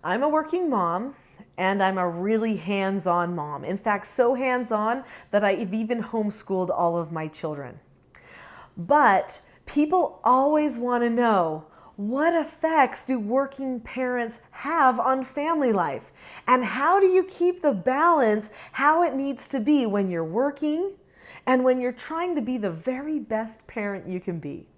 I'm a working mom and I'm a really hands-on mom. In fact, so hands-on that I've even homeschooled all of my children. But people always want to know, what effects do working parents have on family life? And how do you keep the balance how it needs to be when you're working and when you're trying to be the very best parent you can be?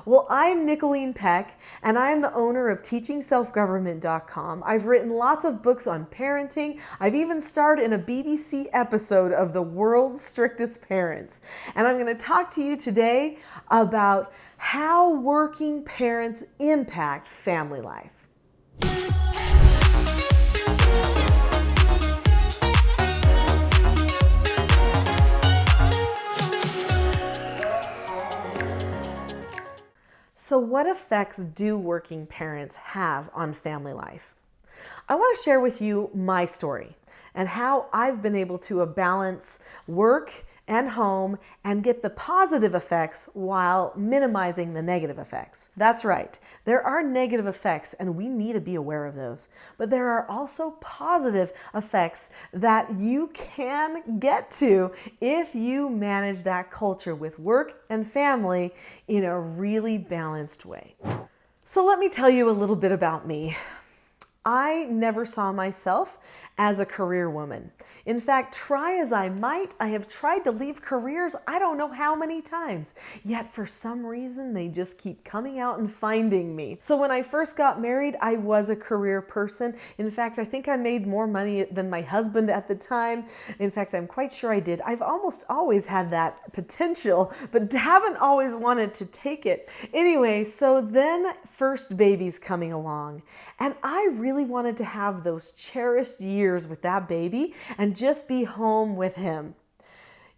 Well, I'm Nicholeen Peck, and I'm the owner of teachingselfgovernment.com. I've written lots of books on parenting. I've even starred in a BBC episode of The World's Strictest Parents. And I'm going to talk to you today about how working parents impact family life. So what effects do working parents have on family life? I want to share with you my story and how I've been able to balance work and home and get the positive effects while minimizing the negative effects. That's right. There are negative effects and we need to be aware of those. But there are also positive effects that you can get to if you manage that culture with work and family in a really balanced way. So let me tell you a little bit about me. I never saw myself as a career woman. In fact, try as I might, I have tried to leave careers I don't know how many times. Yet for some reason, they just keep coming out and finding me. So when I first got married, I was a career person. In fact, I think I made more money than my husband at the time. In fact, I'm quite sure I did. I've almost always had that potential, but haven't always wanted to take it. Anyway, so then first baby's coming along, and I really wanted to have those cherished years with that baby and just be home with him.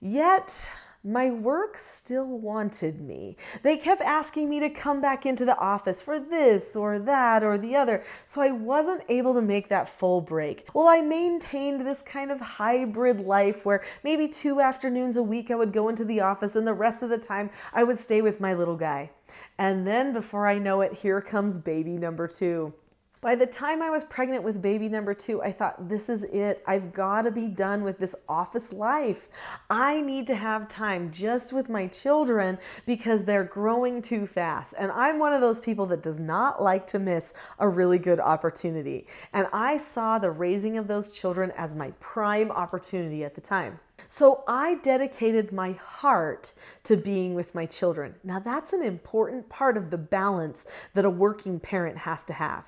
Yet my work still wanted me. They kept asking me to come back into the office for this or that or the other, so I wasn't able to make that full break. Well, I maintained this kind of hybrid life where maybe 2 afternoons a week I would go into the office and the rest of the time I would stay with my little guy. And then before I know it, here comes baby number 2. By the time I was pregnant with baby number 2, I thought, this is it. I've got to be done with this office life. I need to have time just with my children because they're growing too fast. And I'm one of those people that does not like to miss a really good opportunity. And I saw the raising of those children as my prime opportunity at the time. So I dedicated my heart to being with my children. Now that's an important part of the balance that a working parent has to have.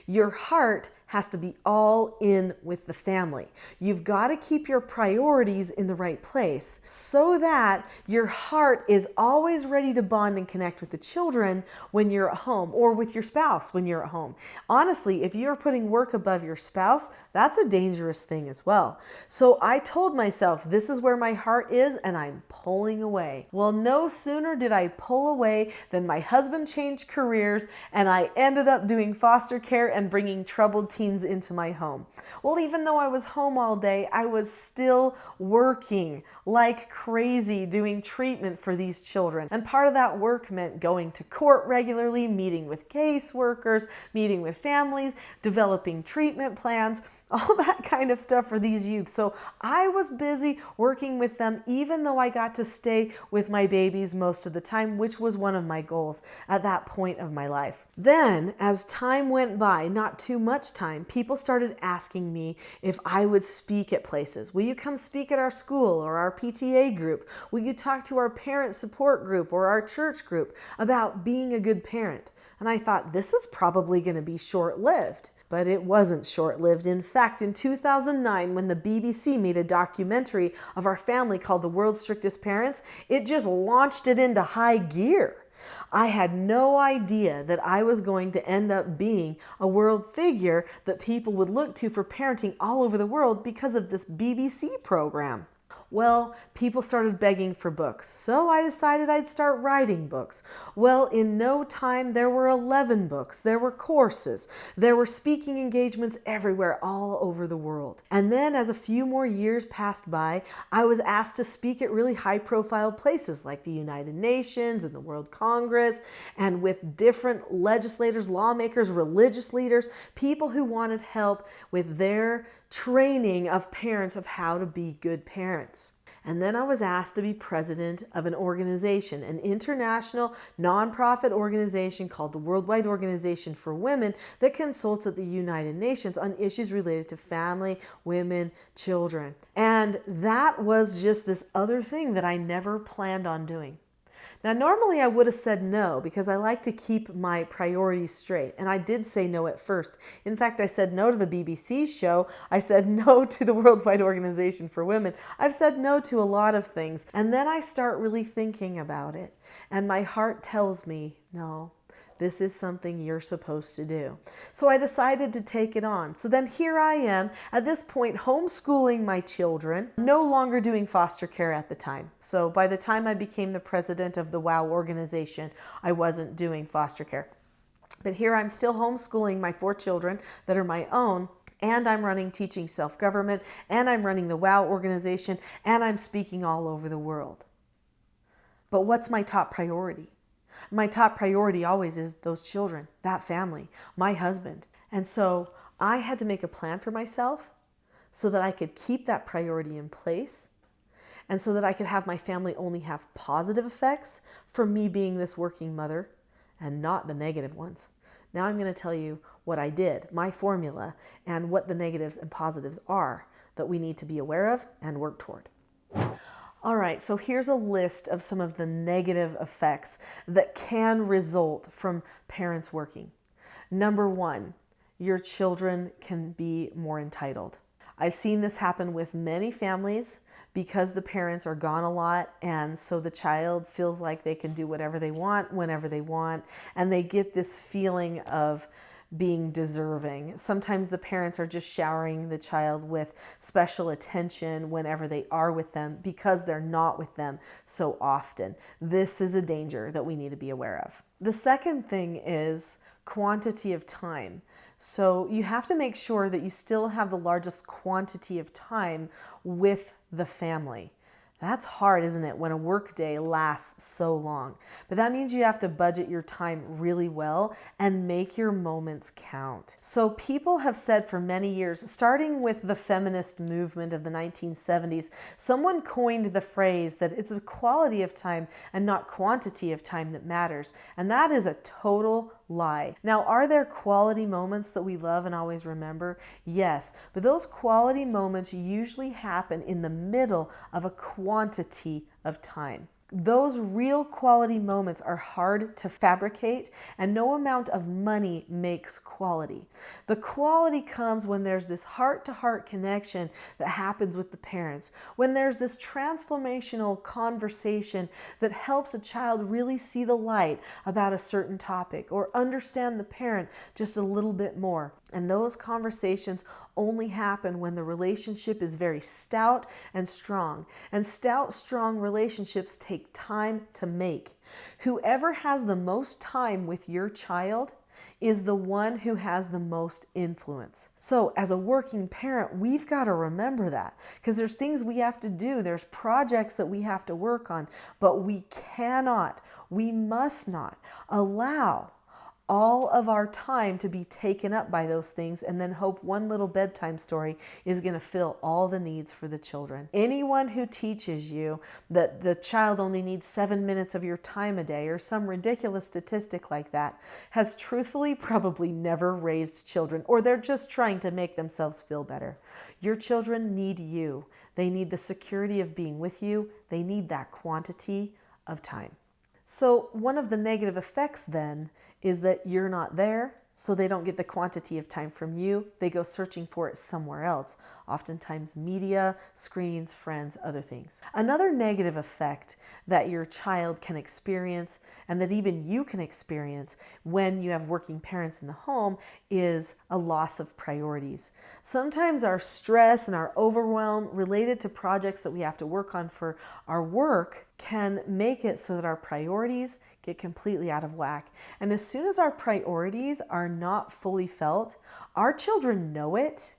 Your heart has to be all in with the family. You've got to keep your priorities in the right place so that your heart is always ready to bond and connect with the children when you're at home or with your spouse when you're at home. Honestly, if you're putting work above your spouse, that's a dangerous thing as well. So I told myself, this is where my heart is and I'm pulling away. Well, no sooner did I pull away than my husband changed careers and I ended up doing foster care and bringing troubled teens into my home. Well, even though I was home all day, I was still working like crazy doing treatment for these children. And part of that work meant going to court regularly, meeting with caseworkers, meeting with families, developing treatment plans, all that kind of stuff for these youth. So I was busy working with them even though I got to stay with my babies most of the time, which was one of my goals at that point of my life. Then, as time went by, not too much time, people started asking me if I would speak at places. Will you come speak at our school or our PTA group? Will you talk to our parent support group or our church group about being a good parent? And I thought, this is probably going to be short-lived. But it wasn't short-lived. In fact, in 2009, when the BBC made a documentary of our family called The World's Strictest Parents, it just launched it into high gear. I had no idea that I was going to end up being a world figure that people would look to for parenting all over the world because of this BBC program. Well, people started begging for books, so I decided I'd start writing books. Well, in no time, there were 11 books, there were courses, there were speaking engagements everywhere, all over the world. And then as a few more years passed by, I was asked to speak at really high-profile places like the United Nations and the World Congress, and with different legislators, lawmakers, religious leaders, people who wanted help with their training of parents of how to be good parents. And then I was asked to be president of an organization, an international nonprofit organization called the Worldwide Organization for Women that consults at the United Nations on issues related to family, women, children. And that was just this other thing that I never planned on doing. Now, normally I would have said no because I like to keep my priorities straight. And I did say no at first. In fact, I said no to the BBC show. I said no to the Worldwide Organization for Women. I've said no to a lot of things. And then I start really thinking about it. And my heart tells me, no, this is something you're supposed to do. So I decided to take it on. So then here I am at this point homeschooling my children, no longer doing foster care at the time. So by the time I became the president of the WOW organization, I wasn't doing foster care. But here I'm still homeschooling my 4 children that are my own, and I'm running Teaching Self-Government, and I'm running the WOW organization, and I'm speaking all over the world. But what's my top priority? My top priority always is those children, that family, my husband. And so I had to make a plan for myself so that I could keep that priority in place and so that I could have my family only have positive effects from me being this working mother and not the negative ones. Now I'm going to tell you what I did, my formula, and what the negatives and positives are that we need to be aware of and work toward. All right, so here's a list of some of the negative effects that can result from parents working. Number 1, your children can be more entitled. I've seen this happen with many families because the parents are gone a lot, and so the child feels like they can do whatever they want, whenever they want, and they get this feeling of being deserving. Sometimes the parents are just showering the child with special attention whenever they are with them because they're not with them so often. This is a danger that we need to be aware of. The second thing is quantity of time. So you have to make sure that you still have the largest quantity of time with the family. That's hard, isn't it, when a work day lasts so long? But that means you have to budget your time really well and make your moments count. So people have said for many years, starting with the feminist movement of the 1970s, someone coined the phrase that it's the quality of time and not quantity of time that matters. And that is a total lie. Now, are there quality moments that we love and always remember? Yes, but those quality moments usually happen in the middle of a quantity of time. Those real quality moments are hard to fabricate, and no amount of money makes quality. The quality comes when there's this heart-to-heart connection that happens with the parents, when there's this transformational conversation that helps a child really see the light about a certain topic or understand the parent just a little bit more. And those conversations only happen when the relationship is very stout and strong. And stout, strong relationships take time to make. Whoever has the most time with your child is the one who has the most influence. So as a working parent, we've got to remember that because there's things we have to do. There's projects that we have to work on, but we must not allow all of our time to be taken up by those things and then hope one little bedtime story is going to fill all the needs for the children. Anyone who teaches you that the child only needs 7 minutes of your time a day or some ridiculous statistic like that has truthfully probably never raised children, or they're just trying to make themselves feel better. Your children need you. They need the security of being with you. They need that quantity of time. So one of the negative effects then is that you're not there So they don't get the quantity of time from you. They go searching for it somewhere else, oftentimes media, screens, friends, other things. Another negative effect that your child can experience and that even you can experience when you have working parents in the home is a loss of priorities. Sometimes our stress and our overwhelm related to projects that we have to work on for our work can make it so that our priorities get completely out of whack. And as soon as our priorities are not fully felt, our children know it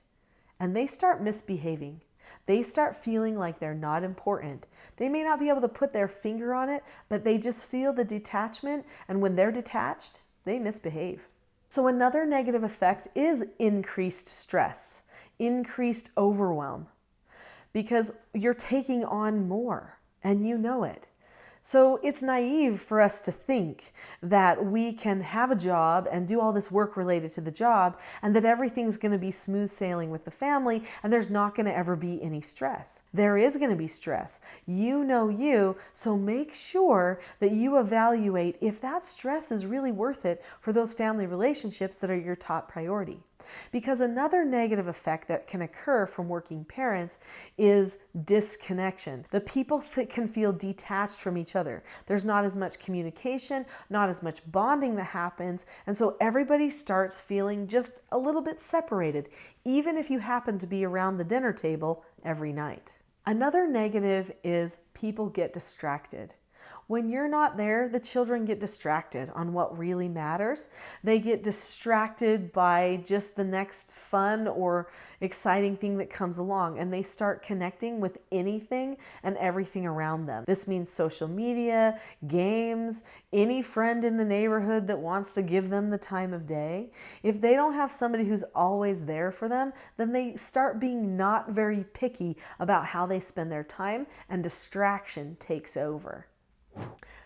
and they start misbehaving. They start feeling like they're not important. They may not be able to put their finger on it, but they just feel the detachment. And when they're detached, they misbehave. So another negative effect is increased stress, increased overwhelm, because you're taking on more and you know it. So it's naive for us to think that we can have a job and do all this work related to the job and that everything's going to be smooth sailing with the family and there's not going to ever be any stress. There is going to be stress. You know you, so make sure that you evaluate if that stress is really worth it for those family relationships that are your top priority. Because another negative effect that can occur from working parents is disconnection. The people can feel detached from each other. There's not as much communication, not as much bonding that happens, and so everybody starts feeling just a little bit separated, even if you happen to be around the dinner table every night. Another negative is people get distracted. When you're not there, the children get distracted on what really matters. They get distracted by just the next fun or exciting thing that comes along, and they start connecting with anything and everything around them. This means social media, games, any friend in the neighborhood that wants to give them the time of day. If they don't have somebody who's always there for them, then they start being not very picky about how they spend their time, and distraction takes over.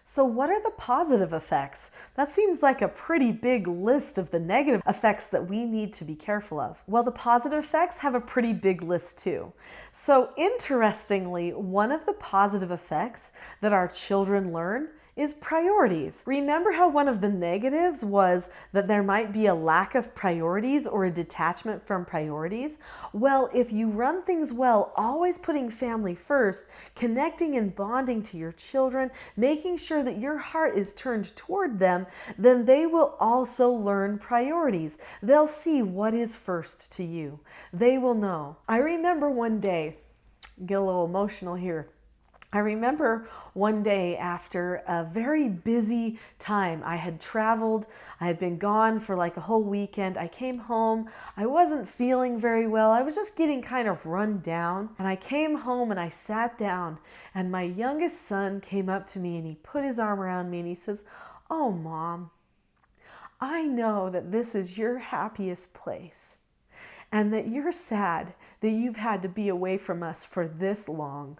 So what are the positive effects? That seems like a pretty big list of the negative effects that we need to be careful of. Well, the positive effects have a pretty big list too. So interestingly, one of the positive effects that our children learn is priorities. Remember how one of the negatives was that there might be a lack of priorities or a detachment from priorities? Well, if you run things well, always putting family first, connecting and bonding to your children, making sure that your heart is turned toward them, then they will also learn priorities. They'll see what is first to you. They will know. I remember one day, get a little emotional here. I remember one day after a very busy time, I had traveled, I had been gone for like a whole weekend. I came home, I wasn't feeling very well. I was just getting kind of run down. And I came home and I sat down, and my youngest son came up to me and he put his arm around me and he says, "Oh, Mom, I know that this is your happiest place and that you're sad that you've had to be away from us for this long."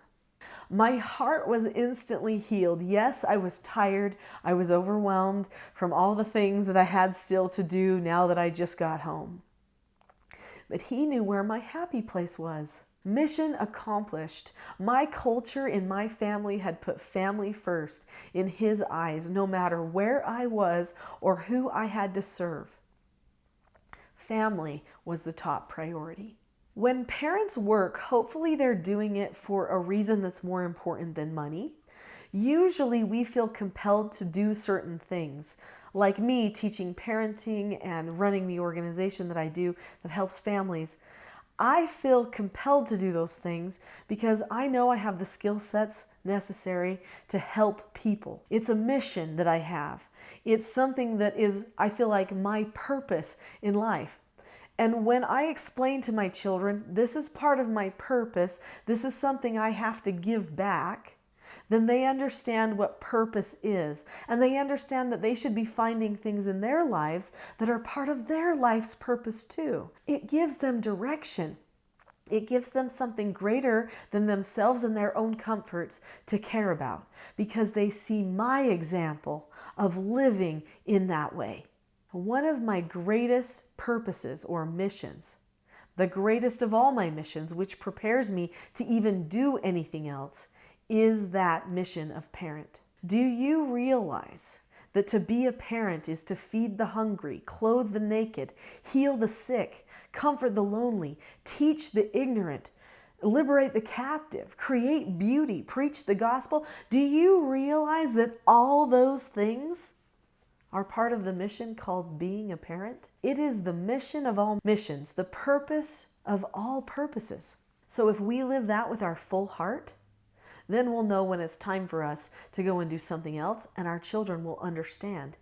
My heart was instantly healed. Yes, I was tired. I was overwhelmed from all the things that I had still to do now that I just got home. But he knew where my happy place was. Mission accomplished. My culture in my family had put family first in his eyes, no matter where I was or who I had to serve. Family was the top priority. When parents work, hopefully they're doing it for a reason that's more important than money. Usually we feel compelled to do certain things, like me teaching parenting and running the organization that I do that helps families. I feel compelled to do those things because I know I have the skill sets necessary to help people. It's a mission that I have. It's something that is, I feel like, my purpose in life. And when I explain to my children, this is part of my purpose, this is something I have to give back, then they understand what purpose is. And they understand that they should be finding things in their lives that are part of their life's purpose too. It gives them direction. It gives them something greater than themselves and their own comforts to care about, because they see my example of living in that way. One of my greatest purposes or missions, the greatest of all my missions, which prepares me to even do anything else, is that mission of parent. Do you realize that to be a parent is to feed the hungry, clothe the naked, heal the sick, comfort the lonely, teach the ignorant, liberate the captive, create beauty, preach the gospel. Do you realize that all those things are part of the mission called being a parent? It is the mission of all missions, the purpose of all purposes. So if we live that with our full heart, then we'll know when it's time for us to go and do something else, and our children will understand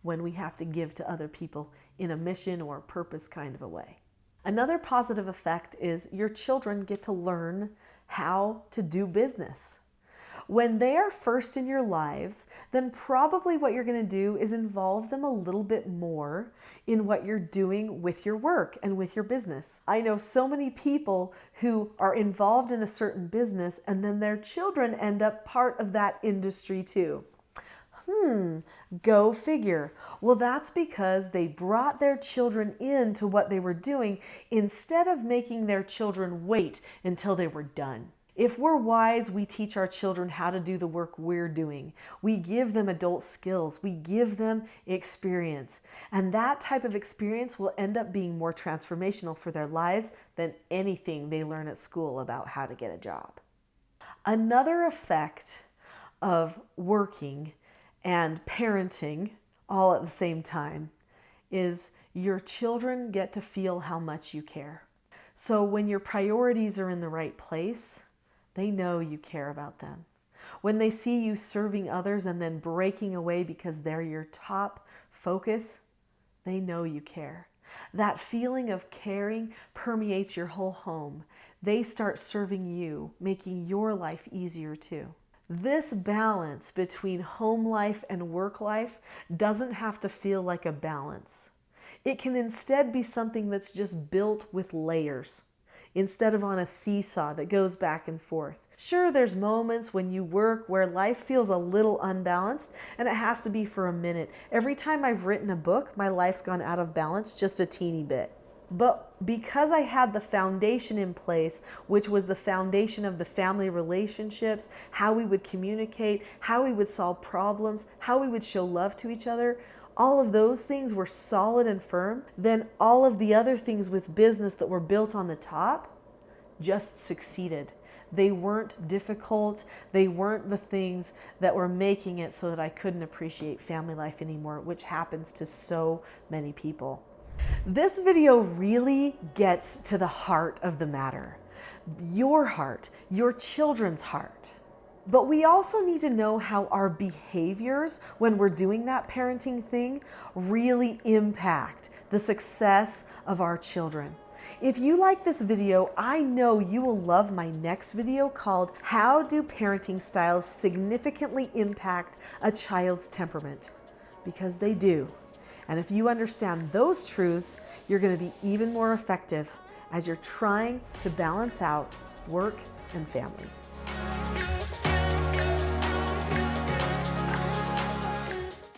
when we have to give to other people in a mission or purpose kind of a way. Another positive effect is your children get to learn how to do business. When they are first in your lives, then probably what you're going to do is involve them a little bit more in what you're doing with your work and with your business. I know so many people who are involved in a certain business and then their children end up part of that industry too. Go figure. Well, that's because they brought their children into what they were doing instead of making their children wait until they were done. If we're wise, we teach our children how to do the work we're doing. We give them adult skills. We give them experience. And that type of experience will end up being more transformational for their lives than anything they learn at school about how to get a job. Another effect of working and parenting all at the same time is your children get to feel how much you care. So when your priorities are in the right place, they know you care about them. When they see you serving others and then breaking away because they're your top focus, they know you care. That feeling of caring permeates your whole home. They start serving you, making your life easier too. This balance between home life and work life doesn't have to feel like a balance. It can instead be something that's just built with layers, instead of on a seesaw that goes back and forth. Sure, there's moments when you work where life feels a little unbalanced, and it has to be for a minute. Every time I've written a book, my life's gone out of balance just a teeny bit. But because I had the foundation in place, which was the foundation of the family relationships, how we would communicate, how we would solve problems, how we would show love to each other, all of those things were solid and firm, then all of the other things with business that were built on the top just succeeded. They weren't difficult. They weren't the things that were making it so that I couldn't appreciate family life anymore, which happens to so many people. This video really gets to the heart of the matter. Your heart, your children's heart. But we also need to know how our behaviors when we're doing that parenting thing really impact the success of our children. If you like this video, I know you will love my next video called How Do Parenting Styles Significantly Impact a Child's Temperament? Because they do. And if you understand those truths, you're going to be even more effective as you're trying to balance out work and family.